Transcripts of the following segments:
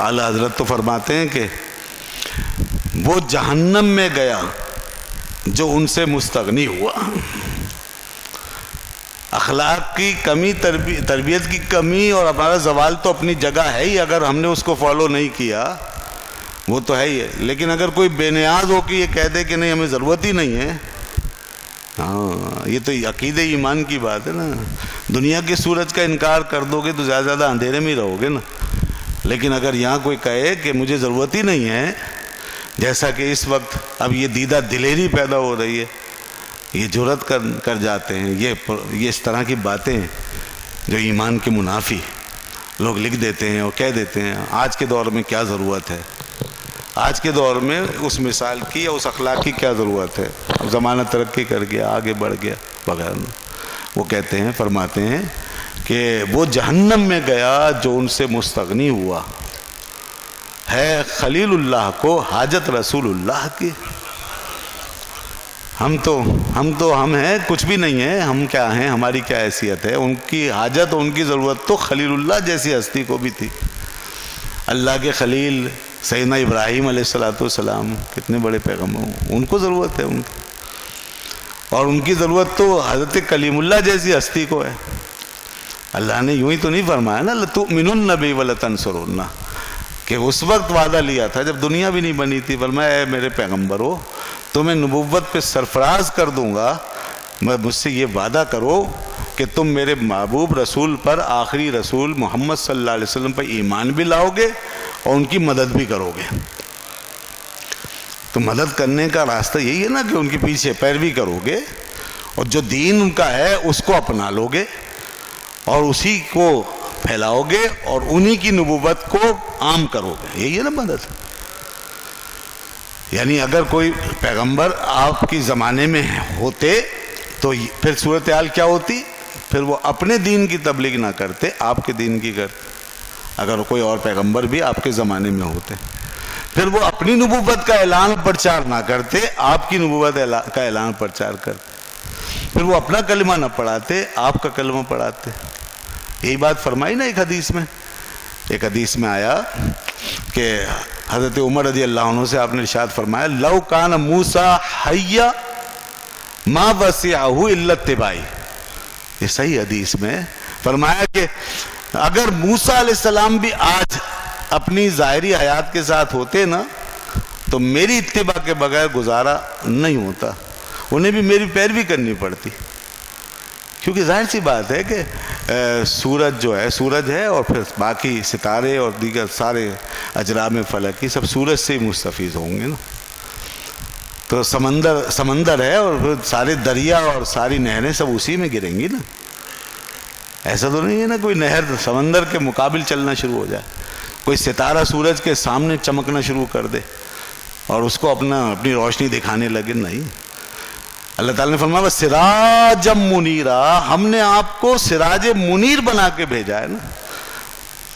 आला हजरत तो फरमाते हैं कि वो जहन्नम में गया जो उनसे मुस्तगनी हुआ। अखलाक की कमी, तरबियत की कमी और हमारा जवाल तो अपनी जगह है ही, अगर हमने उसको फॉलो नहीं किया वो तो है ही है। लेकिन अगर कोई बेनियाज हो कि ये कह दे कि नहीं हमें ज़रूरत ही नहीं है, हाँ ये तो अकीदे ईमान की बात है ना। दुनिया के सूरज का इनकार कर दोगे तो ज़्यादा ज़्यादा अंधेरे में ही रहोगे ना। लेकिन अगर यहाँ कोई कहे कि मुझे ज़रूरत ही नहीं है, जैसा कि इस वक्त अब ये दीदा दिलेरी पैदा हो रही है, ये जुर्रत कर जाते हैं, ये इस तरह की बातें जो ईमान के मुनाफी लोग लिख देते हैं और कह देते हैं। आज के दौर में क्या ज़रूरत है, आज के दौर में उस मिसाल की या उस अखलाक की क्या ज़रूरत है, अब ज़माना तरक्की कर गया, आगे बढ़ गया बगैर। वो कहते हैं, फरमाते हैं कि वो जहन्नम में गया जो उनसे मुस्तगनी हुआ है खलीलुल्लाह को हाजत रसूलुल्लाह की। हम हैं कुछ भी नहीं है, हम क्या हैं, हमारी क्या हैसियत है। उनकी हाजत, उनकी ज़रूरत तो खलीलुल्लाह जैसी हस्ती को भी थी। अल्लाह के खलील सैयदना इब्राहीम अलैहिस्सलाम कितने बड़े पैगम्बर, उनको ज़रूरत है उनकी, और उनकी ज़रूरत तो हज़रत कलीमुल्लाह जैसी हस्ती को है। अल्लाह ने यूँ ही तो नहीं फरमाया ना लतुमिनुन्न बिही व लतंसुरुन्ना, कि उस वक्त वादा लिया था जब दुनिया भी नहीं बनी थी, फरमाया मेरे पैगम्बर हो तुम्हें नबुव्वत पे सरफराज कर दूंगा, मैं मुझसे ये वादा करो कि तुम मेरे महबूब रसूल पर, आखिरी रसूल मोहम्मद सल्लल्लाहु अलैहि वसल्लम पर ईमान भी लाओगे और उनकी मदद भी करोगे। तो मदद करने का रास्ता यही है ना कि उनके पीछे पैरवी करोगे और जो दीन उनका है उसको अपना लोगे और उसी को फैलाओगे और उन्हीं की नबुव्वत को आम करोगे, यही है ना मदद। यानी अगर कोई पैगंबर आपकी ज़माने में होते तो फिर सूरत हाल क्या होती, फिर वो अपने दीन की तबलीग ना करते, आपके दीन की करते। अगर कोई और पैगंबर भी आपके ज़माने में होते, फिर वो अपनी नबुव्वत का ऐलान प्रचार ना करते, आपकी नबुव्वत का ऐलान प्रचार करते। फिर वो अपना कलमा ना पढ़ाते, आपका कलमा पढ़ाते। यही बात फरमाई ना एक हदीस में। एक हदीस में आया कि हज़रत उमर रज़ी अल्लाह अन्हु से आपने इरशाद फरमाया लौ कान मूसा हय्या मा वसिअहु इल्ला इत्तिबाई। ये सही हदीस में फरमाया कि अगर मूसा अलैहिस्सलाम भी आज अपनी ज़ाहिरी हयात के साथ होते ना तो मेरी इत्तिबा के बगैर गुजारा नहीं होता, उन्हें भी मेरी पैरवी करनी पड़ती। क्योंकि जाहिर सी बात है कि सूरज जो है, सूरज है और फिर बाकी सितारे और दीगर सारे अजराम फलकी सब सूरज से ही मुस्तफ़ीज़ होंगे ना। तो समंदर है और फिर सारे दरिया और सारी नहरें सब उसी में गिरेंगी ना। ऐसा तो नहीं है ना कोई नहर समंदर के मुकाबिल चलना शुरू हो जाए, कोई सितारा सूरज के सामने चमकना शुरू कर दे और उसको अपनी रोशनी दिखाने लगे, नहीं। अल्लाह ताला ने फरमाया सिराजम मुनीरा, हमने आपको सिराज मुनीर बना के भेजा है ना,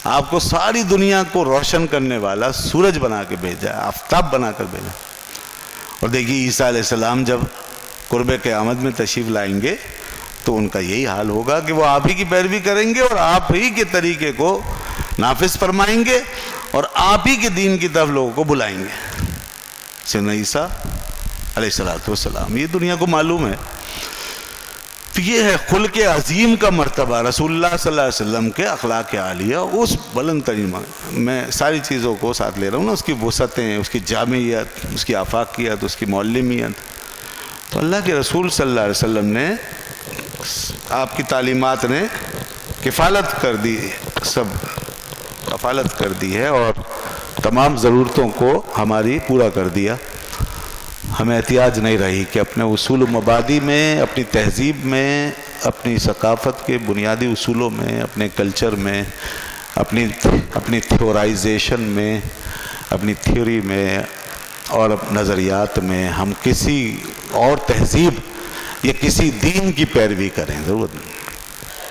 आपको सारी दुनिया को रोशन करने वाला सूरज बना के भेजा है, आफताब बना कर भेजा। और देखिए ईसा अलैहिस्सलाम जब कुर्बे क़यामत में तशरीफ़ लाएंगे तो उनका यही हाल होगा कि वो आप ही की पैरवी करेंगे और आप ही के तरीके को नाफिज फरमाएंगे और आप ही के दीन की तरफ लोगों को बुलाएंगे। सैयदना ईसा अलैहिस्सलातु वस्सलाम, ये दुनिया को मालूम है। तो ये है खुल्क अज़ीम का मर्तबा, रसूलुल्लाह सल्लल्लाहु अलैहि वसल्लम के अखलाक आलिया, उस बुलंद तरीन। मैं सारी चीज़ों को साथ ले रहा हूँ ना, उसकी वसअतें, उसकी जामियत, उसकी आफाकियत, उसकी मौलमियत। तो अल्लाह के रसूल सल्लल्लाहु अलैहि वसल्लम ने, आपकी तालीमात ने किफ़ालत कर दी, सब कफ़ालत कर दी है और तमाम ज़रूरतों को हमारी पूरा कर दिया। हमें एहतियाज नहीं रही कि अपने उसूल मबादी में, अपनी तहज़ीब में, अपनी सकाफ़त के बुनियादी उसूलों में, अपने कल्चर में, अपनी थ्योराइजेशन में, अपनी थ्योरी में और नज़रियात में हम किसी और तहज़ीब या किसी दीन की पैरवी करें, ज़रूरत नहीं।